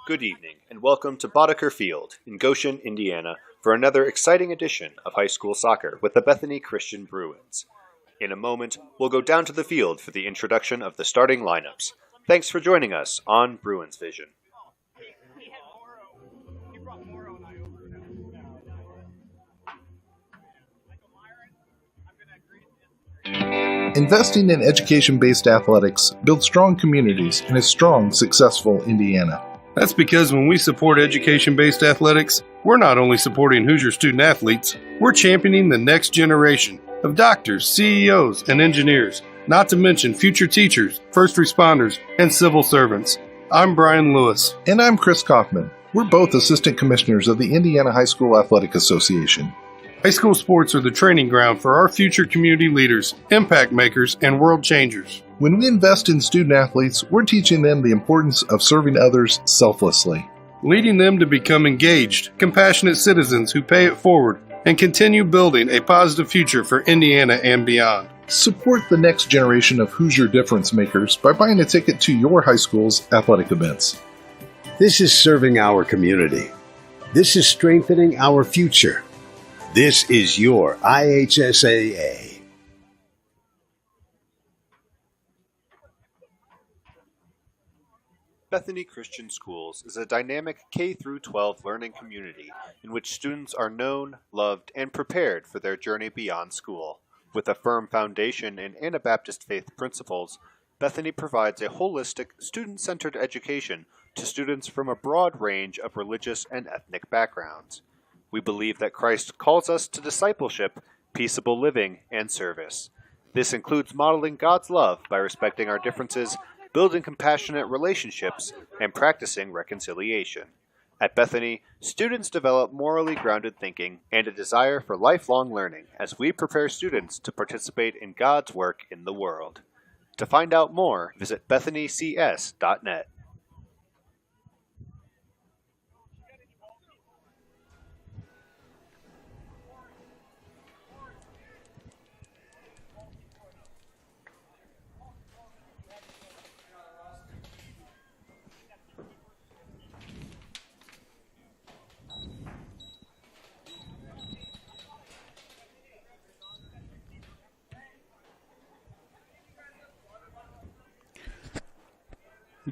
Good evening, and welcome to Boddicker Field in Goshen, Indiana, for another exciting edition of high school soccer with the Bethany Christian Bruins. In a moment, we'll go down to the field for the introduction of the starting lineups. Thanks for joining us on Bruins Vision. Investing in education-based athletics builds strong communities in a strong, successful Indiana. That's because when we support education-based athletics, we're not only supporting Hoosier student athletes, we're championing the next generation of doctors, CEOs, and engineers, not to mention future teachers, first responders, and civil servants. I'm Brian Lewis. And I'm Chris Kaufman. We're both assistant commissioners of the Indiana High School Athletic Association. High school sports are the training ground for our future community leaders, impact makers, and world changers. When we invest in student athletes, we're teaching them the importance of serving others selflessly, leading them to become engaged, compassionate citizens who pay it forward and continue building a positive future for Indiana and beyond. Support the next generation of Hoosier difference makers by buying a ticket to your high school's athletic events. This is serving our community. This is strengthening our future. This is your IHSAA. Bethany Christian Schools is a dynamic K-12 learning community in which students are known, loved, and prepared for their journey beyond school. With a firm foundation in Anabaptist faith principles, Bethany provides a holistic, student-centered education to students from a broad range of religious and ethnic backgrounds. We believe that Christ calls us to discipleship, peaceable living, and service. This includes modeling God's love by respecting our differences, building compassionate relationships, and practicing reconciliation. At Bethany, students develop morally grounded thinking and a desire for lifelong learning as we prepare students to participate in God's work in the world. To find out more, visit bethanycs.net.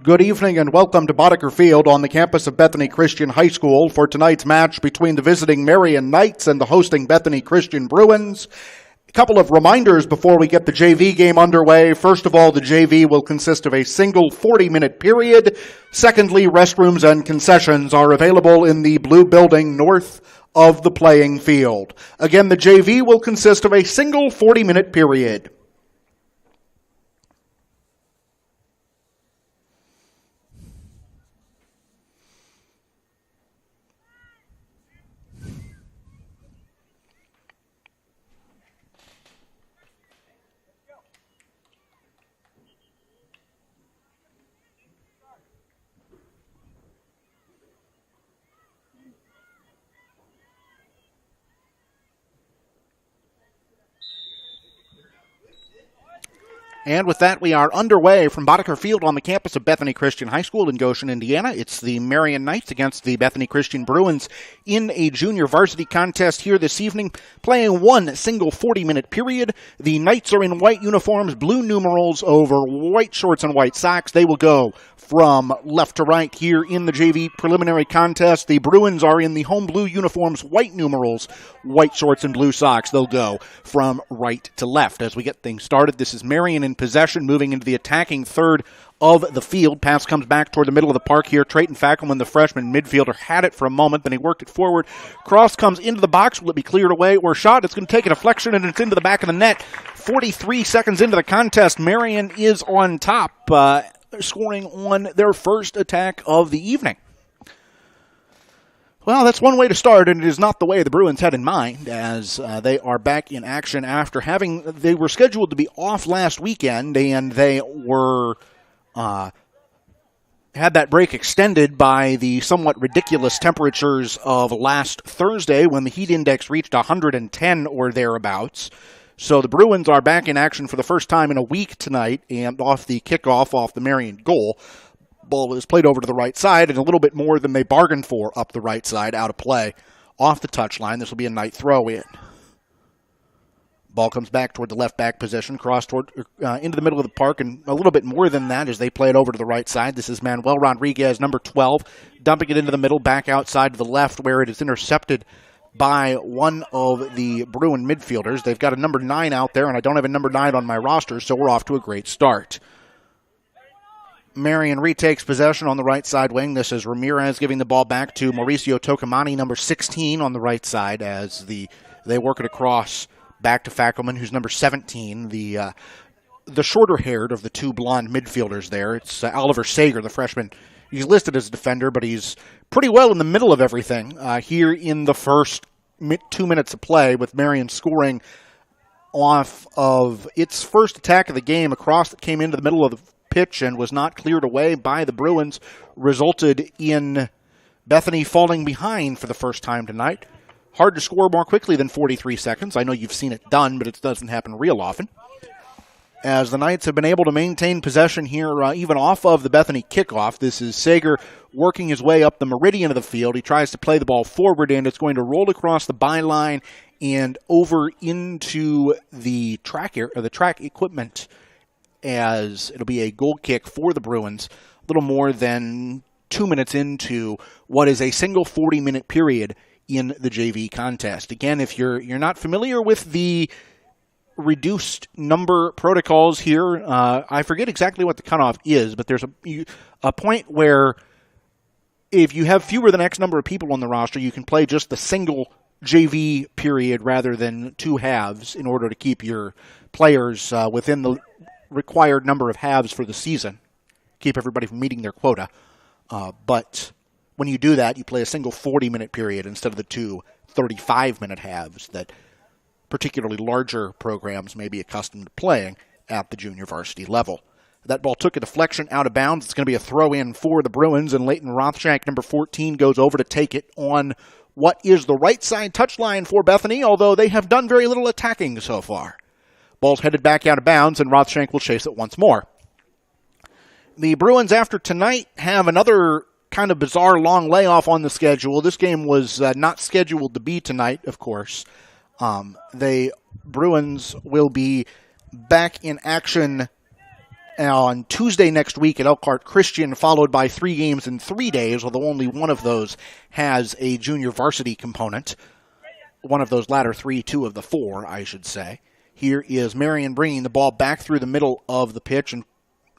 Good evening and welcome to Boddicker Field on the campus of Bethany Christian High School for tonight's match between the visiting Marian Knights and the hosting Bethany Christian Bruins. A couple of reminders before we get the JV game underway. First of all, the JV will consist of a single 40-minute period. Secondly, restrooms and concessions are available in the blue building north of the playing field. Again, the JV will consist of a single 40-minute period. And with that, we are underway from Boddicker Field on the campus of Bethany Christian High School in Goshen, Indiana. It's the Marian Knights against the Bethany Christian Bruins in a junior varsity contest here this evening, playing one single 40-minute period. The Knights are in white uniforms, blue numerals over white shorts and white socks. They will go from left to right here in the JV preliminary contest. The Bruins are in the home blue uniforms, white numerals, white shorts and blue socks. They'll go from right to left. As we get things started, this is Marian in possession, moving into the attacking third of the field. Pass comes back toward the middle of the park here. Trayton Fackelman, the freshman midfielder, had it for a moment, then he worked it forward. Cross comes into the box. Will it be cleared away or shot? It's going to take a deflection, and it's into the back of the net. 43 seconds into the contest, Marian is on top, scoring on their first attack of the evening. Well, that's one way to start, and it is not the way the Bruins had in mind, as they are back in action after they were scheduled to be off last weekend, and they were had that break extended by the somewhat ridiculous temperatures of last Thursday when the heat index reached 110 or thereabouts. So the Bruins are back in action for the first time in a week tonight, and off the kickoff off the Marian goal. Ball was played over to the right side, and a little bit more than they bargained for up the right side, out of play, off the touchline. This will be a Knight throw-in. Ball comes back toward the left back position, cross toward into the middle of the park, and a little bit more than that as they play it over to the right side. This is Manuel Rodriguez, number 12, dumping it into the middle, back outside to the left, where it is intercepted by one of the Bruin midfielders. They've got a number 9 out there, and I don't have a number 9 on my roster, so we're off to a great start. Marian retakes possession on the right side wing. This is Ramirez giving the ball back to Mauricio Tocamani, number 16, on the right side, as they work it across back to Fackelman, who's number 17, the shorter-haired of the two blonde midfielders there. It's Oliver Sager, the freshman. He's listed as a defender, but he's pretty well in the middle of everything here in the first 2 minutes of play, with Marian scoring off of its first attack of the game. A cross that came into the middle of the pitch and was not cleared away by the Bruins resulted in Bethany falling behind for the first time tonight. Hard to score more quickly than 43 seconds. I know you've seen it done, but it doesn't happen real often. As the Knights have been able to maintain possession here, even off of the Bethany kickoff. This is Sager working his way up the meridian of the field. He tries to play the ball forward, and it's going to roll across the byline and over into the track equipment, as it'll be a goal kick for the Bruins, a little more than 2 minutes into what is a single 40-minute period in the JV contest. Again, if you're not familiar with the reduced number protocols here, I forget exactly what the cutoff is, but there's a point where if you have fewer than X number of people on the roster, you can play just the single JV period rather than two halves in order to keep your players within the required number of halves for the season, keep everybody from meeting their quota. But when you do that, you play a single 40-minute period instead of the two 35-minute halves that particularly larger programs may be accustomed to playing at the junior varsity level. That ball took a deflection out of bounds. It's going to be a throw-in for the Bruins, and Leighton Rothshank, number 14, goes over to take it on what is the right side touchline for Bethany, although they have done very little attacking so far. Ball's headed back out of bounds, and Rothshank will chase it once more. The Bruins, after tonight, have another kind of bizarre long layoff on the schedule. This game was not scheduled to be tonight, of course. The Bruins will be back in action on Tuesday next week at Elkhart Christian, followed by 3 games in 3 days, although only one of those has a junior varsity component. One of those latter 3, 2 of the 4, I should say. Here is Marian bringing the ball back through the middle of the pitch and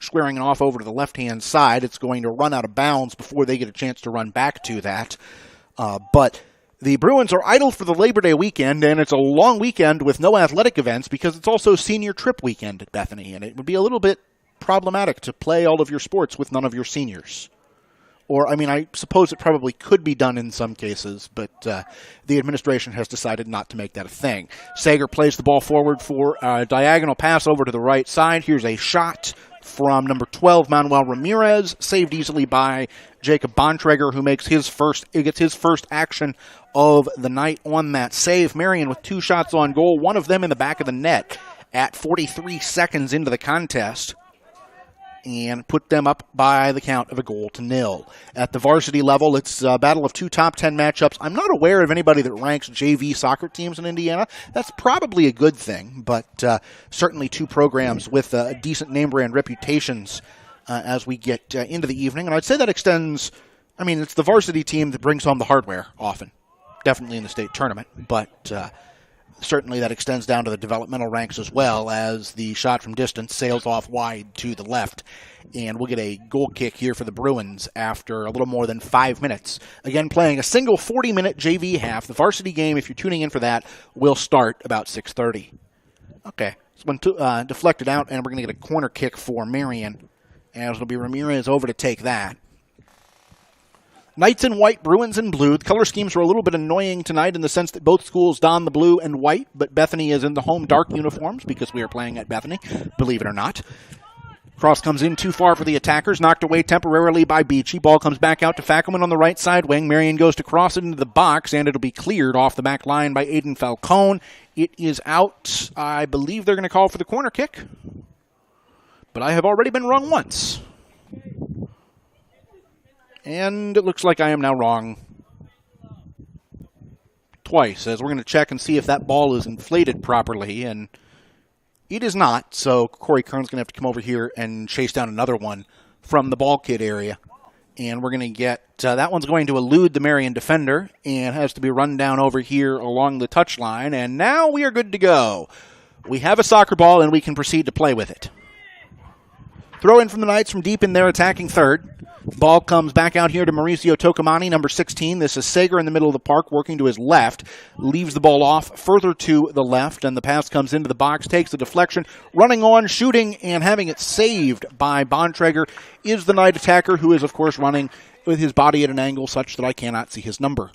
squaring it off over to the left-hand side. It's going to run out of bounds before they get a chance to run back to that. But the Bruins are idle for the Labor Day weekend, and it's a long weekend with no athletic events because it's also senior trip weekend at Bethany, and it would be a little bit problematic to play all of your sports with none of your seniors. Or, I mean, I suppose it probably could be done in some cases, but the administration has decided not to make that a thing. Sager plays the ball forward for a diagonal pass over to the right side. Here's a shot from number 12, Manuel Ramirez, saved easily by Jacob Bontrager, who gets his first action of the night on that save. Marian with 2 shots on goal, one of them in the back of the net at 43 seconds into the contest, and put them up by the count of 1-0. At the varsity level, it's a battle of 2 top 10 matchups. I'm not aware of anybody that ranks JV soccer teams in Indiana. That's probably a good thing, but certainly 2 programs with decent name brand reputations as we get into the evening. And I'd say that extends, I mean, it's the varsity team that brings home the hardware often, definitely in the state tournament, but certainly that extends down to the developmental ranks as well, as the shot from distance sails off wide to the left. And we'll get a goal kick here for the Bruins after a little more than 5 minutes. Again, playing a single 40-minute JV half. The varsity game, if you're tuning in for that, will start about 6:30. Okay, this one deflected out, and we're going to get a corner kick for Marian, as it'll be Ramirez over to take that. Knights in white, Bruins in blue. The color schemes were a little bit annoying tonight in the sense that both schools don the blue and white, but Bethany is in the home dark uniforms because we are playing at Bethany, believe it or not. Cross comes in too far for the attackers, knocked away temporarily by Beachy. Ball comes back out to Fackelman on the right side wing. Marian goes to cross it into the box, and it'll be cleared off the back line by Aiden Falcone. It is out. I believe they're going to call for the corner kick, but I have already been wrong once. And it looks like I am now wrong twice, as we're going to check and see if that ball is inflated properly, and it is not, so Corey Kern's going to have to come over here and chase down another one from the ball kid area. And we're going to get, that one's going to elude the Marian defender, and has to be run down over here along the touchline, and now we are good to go. We have a soccer ball, and we can proceed to play with it. Throw in from the Knights from deep in their attacking third. Ball comes back out here to Mauricio Tocamani, number 16. This is Sager in the middle of the park, working to his left. Leaves the ball off further to the left, and the pass comes into the box, takes the deflection, running on, shooting, and having it saved by Bontrager is the Knight attacker, who is, of course, running with his body at an angle such that I cannot see his number.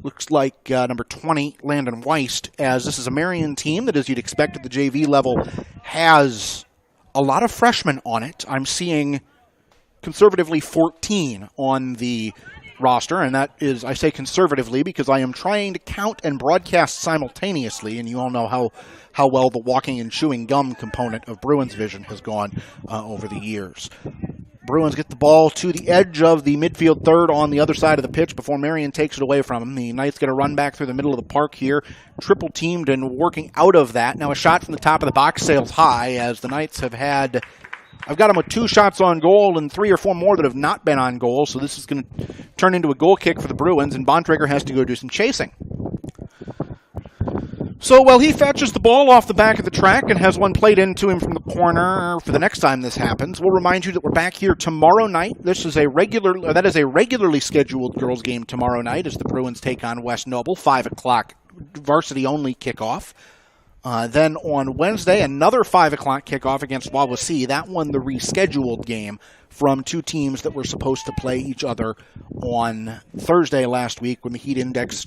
Looks like number 20, Landon Weist, as this is a Marian team that, as you'd expect at the JV level, has a lot of freshmen on it. I'm seeing conservatively 14 on the roster, and that is, I say conservatively because I am trying to count and broadcast simultaneously, and you all know how well the walking and chewing gum component of Bruins Vision has gone over the years. Bruins get the ball to the edge of the midfield third on the other side of the pitch before Marian takes it away from them. The Knights get a run back through the middle of the park here, triple teamed and working out of that. Now a shot from the top of the box sails high, as the Knights have had, I've got them with 2 shots on goal and 3 or 4 more that have not been on goal, so this is going to turn into a goal kick for the Bruins, and Bontrager has to go do some chasing. So while he fetches the ball off the back of the track and has one played into him from the corner for the next time this happens, we'll remind you that we're back here tomorrow night. That is a regularly scheduled girls game tomorrow night as the Bruins take on West Noble, 5 o'clock varsity-only kickoff. Then on Wednesday, another 5 o'clock kickoff against Wawasee. That one, the rescheduled game from 2 teams that were supposed to play each other on Thursday last week when the heat index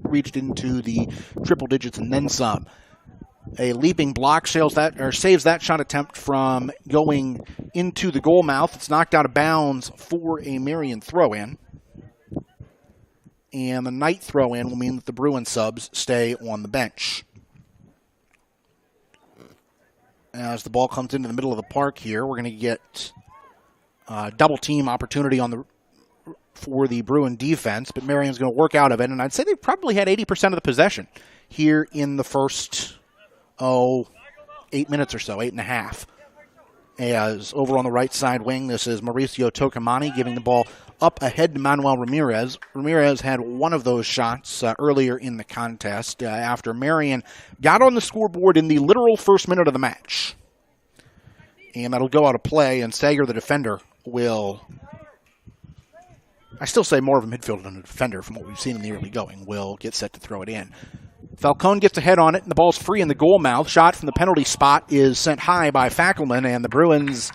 reached into the triple digits and then some. A leaping block saves that shot attempt from going into the goal mouth. It's knocked out of bounds for a Marian throw-in. And the Knight throw-in will mean that the Bruin subs stay on the bench. As the ball comes into the middle of the park here, we're going to get double team opportunity for the Bruin defense, but Marian's going to work out of it, and I'd say they probably had 80% of the possession here in the first, 8 minutes or so, 8.5. As over on the right side wing, this is Mauricio Tocamani giving the ball up ahead to Manuel Ramirez. Ramirez had one of those shots earlier in the contest after Marian got on the scoreboard in the literal first minute of the match. And that'll go out of play, and Sager, the defender, will... I still say more of a midfielder than a defender from what we've seen in the early going, will get set to throw it in. Falcone gets ahead on it, and the ball's free in the goal mouth. Shot from the penalty spot is sent high by Fackelman, and the Bruins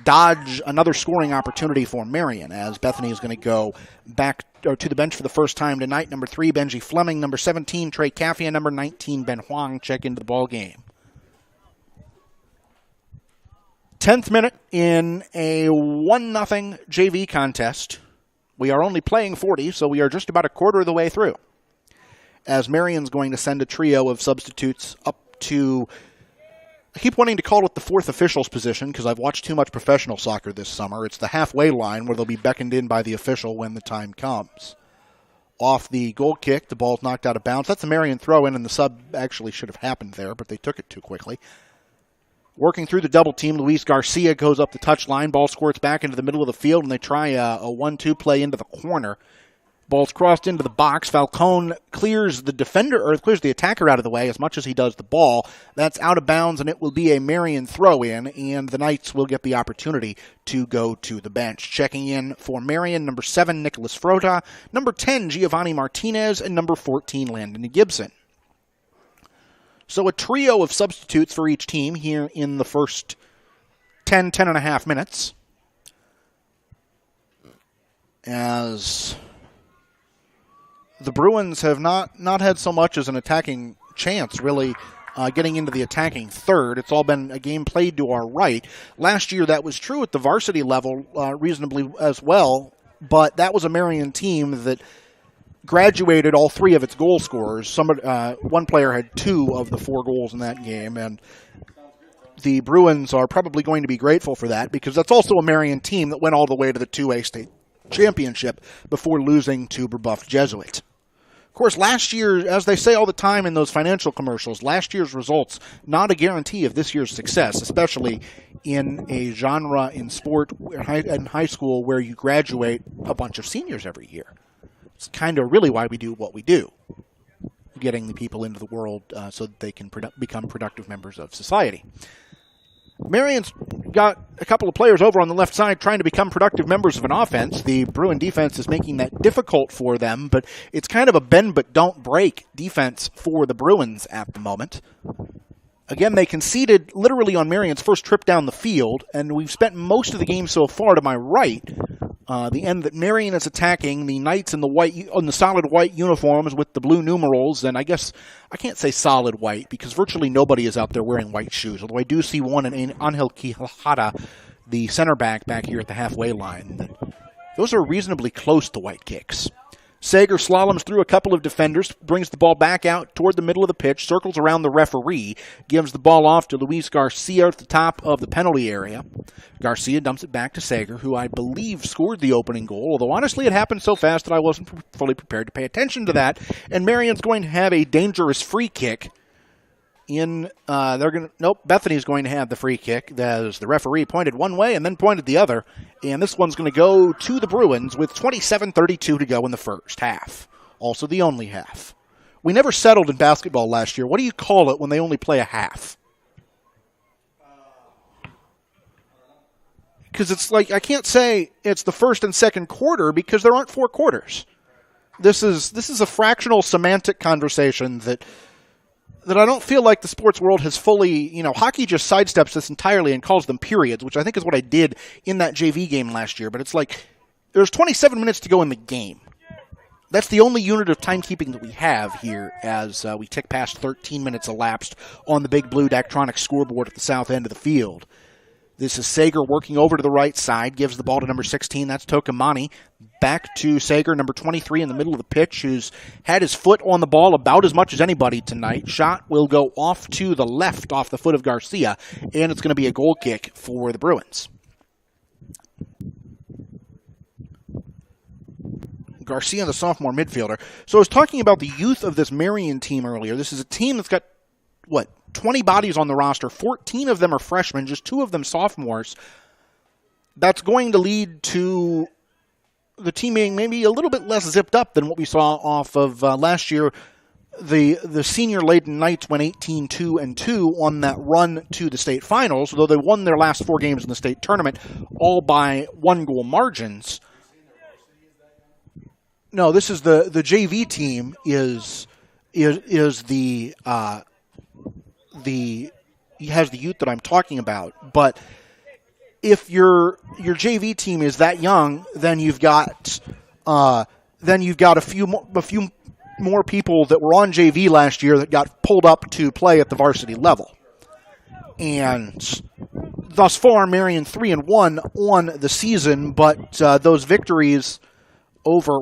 dodge another scoring opportunity for Marian, as Bethany is going to go back to the bench for the first time tonight. Number 3, Benji Fleming. Number 17, Trey Caffey. And number 19, Ben Huang check into the ball game. 10th minute in a 1-0 JV contest. We are only playing 40, so we are just about a quarter of the way through. As Marian's going to send a trio of substitutes up to... I keep wanting to call it the fourth official's position because I've watched too much professional soccer this summer. It's the halfway line where they'll be beckoned in by the official when the time comes. Off the goal kick, the ball's knocked out of bounds. That's a Marian throw-in, and the sub actually should have happened there, but they took it too quickly. Working through the double team, Luis Garcia goes up the touchline. Ball squirts back into the middle of the field, and they try a 1-2 play into the corner. Ball's crossed into the box. Falcone clears the defender, or clears the attacker out of the way as much as he does the ball. That's out of bounds, and it will be a Marian throw-in, and the Knights will get the opportunity to go to the bench. Checking in for Marian, number 7, Nicholas Frota, number 10, Giovanni Martinez, and number 14, Landon Gibson. So a trio of substitutes for each team here in the first 10 and a half minutes. As the Bruins have not had so much as an attacking chance, really, getting into the attacking third. It's all been a game played to our right. Last year that was true at the varsity level reasonably as well, but that was a Marian team that graduated all 3 of its goal scorers. One player had 2 of the 4 goals in that game, and the Bruins are probably going to be grateful for that because that's also a Marian team that went all the way to the 2A state championship before losing to Brebeuf Jesuit. Of course, last year, as they say all the time in those financial commercials, last year's results not a guarantee of this year's success, especially in a genre in sport in high school where you graduate a bunch of seniors every year. It's kind of really why we do what we do, getting the people into the world so that they can become productive members of society. Marian's got a couple of players over on the left side trying to become productive members of an offense. The Bruin defense is making that difficult for them, but it's kind of a bend but don't break defense for the Bruins at the moment. Again, they conceded literally on Marian's first trip down the field, and we've spent most of the game so far to my right. The end that Marian is attacking, the Knights in the solid white uniforms with the blue numerals, and I guess I can't say solid white because virtually nobody is out there wearing white shoes, although I do see one in Angel Quijada, the center back here at the halfway line. Those are reasonably close to white kicks. Sager slaloms through a couple of defenders, brings the ball back out toward the middle of the pitch, circles around the referee, gives the ball off to Luis Garcia at the top of the penalty area. Garcia dumps it back to Sager, who I believe scored the opening goal, although honestly it happened so fast that I wasn't fully prepared to pay attention to that. And Marian's going to have a dangerous free kick. Bethany's going to have the free kick as the referee pointed one way and then pointed the other. And this one's going to go to the Bruins with 27:32 to go in the first half. Also the only half. We never settled in basketball last year. What do you call it when they only play a half? Because it's like, I can't say it's the first and second quarter because there aren't 4 quarters. This is a fractional semantic conversation that I don't feel like the sports world has fully, hockey just sidesteps this entirely and calls them periods, which I think is what I did in that JV game last year. But it's like, there's 27 minutes to go in the game. That's the only unit of timekeeping that we have here as we tick past 13 minutes elapsed on the big blue Daktronics scoreboard at the south end of the field. This is Sager working over to the right side, gives the ball to number 16, that's Tocamani. Back to Sager, number 23 in the middle of the pitch, who's had his foot on the ball about as much as anybody tonight. Shot will go off to the left, off the foot of Garcia, and it's going to be a goal kick for the Bruins. Garcia, the sophomore midfielder. So I was talking about the youth of this Marian team earlier. This is a team that's got, 20 bodies on the roster. 14 of them are freshmen, just 2 of them sophomores. That's going to lead to the team being maybe a little bit less zipped up than what we saw off of last year. The senior-laden Knights went 18-2-2 on that run to the state finals, though they won their last 4 games in the state tournament, all by 1-goal margins. No, this is the JV team has the youth that I'm talking about. But if your JV team is that young, then you've got a few more people that were on JV last year that got pulled up to play at the varsity level. And thus far, Marian 3-1 on the season, but those victories over,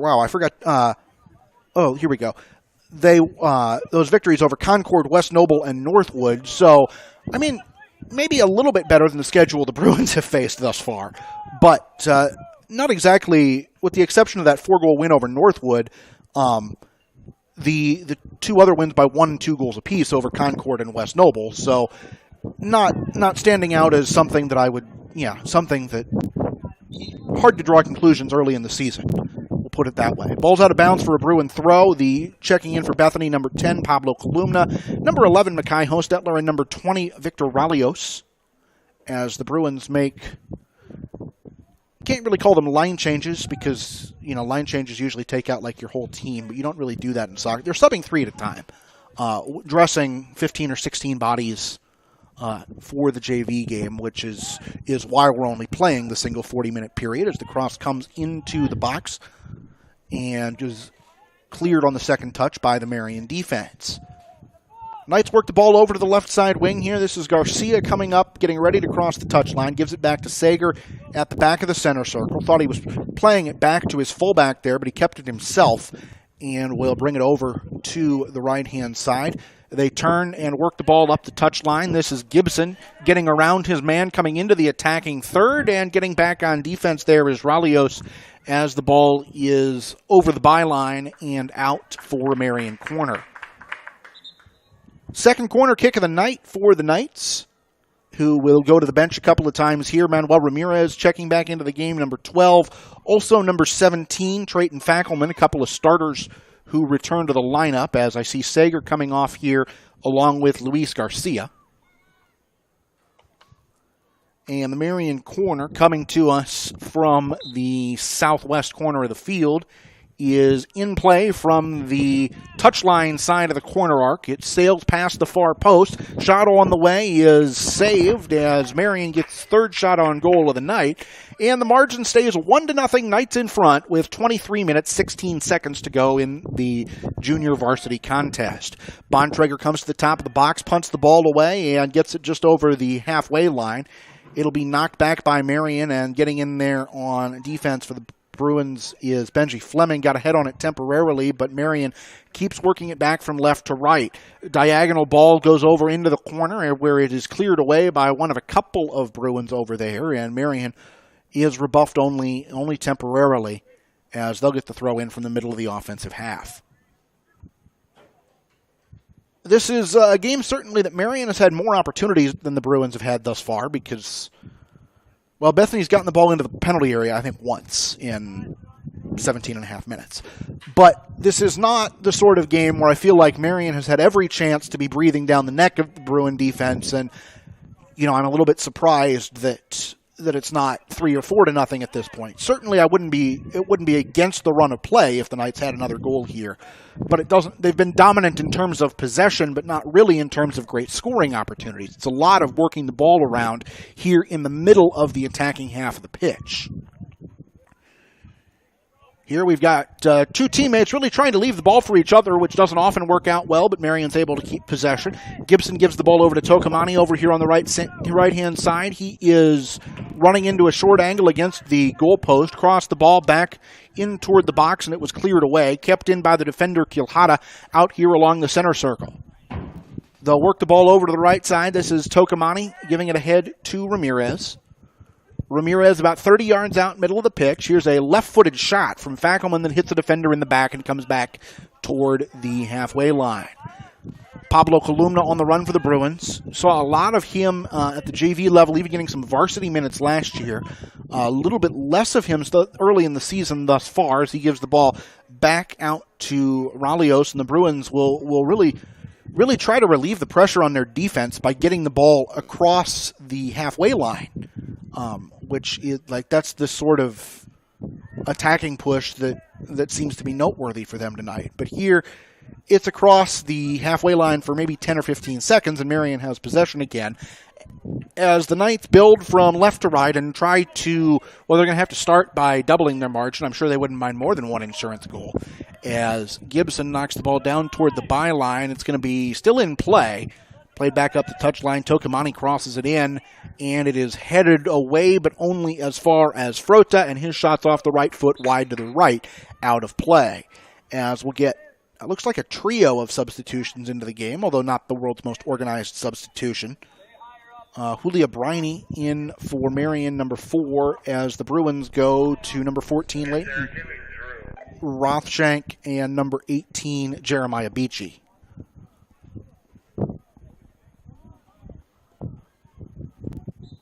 here we go. Those victories over Concord, West Noble, and Northwood. So, I mean, maybe a little bit better than the schedule the Bruins have faced thus far, but not exactly, with the exception of that 4-goal win over Northwood. The 2 other wins by 1 and 2 goals apiece over Concord and West Noble. So, not standing out as something that something that hard to draw conclusions early in the season. We'll put it that way. Ball's out of bounds for a Bruin throw. The checking in for Bethany, number 10, Pablo Columna, number 11, Makai Hostetler, and number 20, Victor Ralios, as the Bruins can't really call them line changes because, line changes usually take out like your whole team, but you don't really do that in soccer. They're subbing 3 at a time, dressing 15 or 16 bodies for the JV game, which is why we're only playing the single 40-minute period as the cross comes into the box and is cleared on the second touch by the Marian defense. Knights work the ball over to the left side wing here. This is Garcia coming up, getting ready to cross the touchline. Gives it back to Sager at the back of the center circle. Thought he was playing it back to his fullback there, but he kept it himself and will bring it over to the right-hand side. They turn and work the ball up the touchline. This is Gibson getting around his man, coming into the attacking third, and getting back on defense there is Ralios as the ball is over the byline and out for a Marian corner. Second corner kick of the night for the Knights, who will go to the bench a couple of times here. Manuel Ramirez checking back into the game, number 12. Also number 17, Trayton Fackelman, a couple of starters who return to the lineup, as I see Sager coming off here along with Luis Garcia. And the Marian corner coming to us from the southwest corner of the field is in play from the touchline side of the corner arc. It sails past the far post. Shot on the way is saved as Marian gets third shot on goal of the night. And the margin stays 1-0, Knights in front with 23 minutes, 16 seconds to go in the junior varsity contest. Bontrager comes to the top of the box, punts the ball away, and gets it just over the halfway line. It'll be knocked back by Marian, and getting in there on defense for the Bruins is Benji Fleming. Got a head on it temporarily, but Marian keeps working it back from left to right. Diagonal ball goes over into the corner where it is cleared away by one of a couple of Bruins over there, and Marian is rebuffed only temporarily as they'll get the throw in from the middle of the offensive half. This is a game certainly that Marian has had more opportunities than the Bruins have had thus far because, well, Bethany's gotten the ball into the penalty area, I think, once in 17 and a half minutes. But this is not the sort of game where I feel like Marian has had every chance to be breathing down the neck of the Bruin defense. And, I'm a little bit surprised that it's not 3 or 4-0 at this point. Certainly it wouldn't be against the run of play if the Knights had another goal here. But they've been dominant in terms of possession, but not really in terms of great scoring opportunities. It's a lot of working the ball around here in the middle of the attacking half of the pitch. Here we've got 2 teammates really trying to leave the ball for each other, which doesn't often work out well, but Marian's able to keep possession. Gibson gives the ball over to Tokomani over here on the right-hand side. He is running into a short angle against the goalpost, crossed the ball back in toward the box, and it was cleared away, kept in by the defender Kilhada out here along the center circle. They'll work the ball over to the right side. This is Tokomani giving it ahead to Ramirez. Ramirez about 30 yards out, middle of the pitch. Here's a left-footed shot from Fackelman that hits the defender in the back and comes back toward the halfway line. Pablo Columna on the run for the Bruins. Saw a lot of him at the JV level, even getting some varsity minutes last year. A little bit less of him early in the season thus far as he gives the ball back out to Ralios, and the Bruins will really try to relieve the pressure on their defense by getting the ball across the halfway line, which is that's the sort of attacking push that seems to be noteworthy for them tonight. But here, it's across the halfway line for maybe 10 or 15 seconds, and Marian has possession again. As the Knights build from left to right and try to, they're going to have to start by doubling their margin. I'm sure they wouldn't mind more than one insurance goal. As Gibson knocks the ball down toward the byline, it's going to be still in play. Played back up the touchline. Tokomani crosses it in, and it is headed away, but only as far as Frota, and his shot's off the right foot wide to the right, out of play. As we'll get, it looks like a trio of substitutions into the game, although not the world's most organized substitution. Julia Briney in for Marian, number 4, as the Bruins go to number 14, Leighton Rothshank, and number 18, Jeremiah Beachy.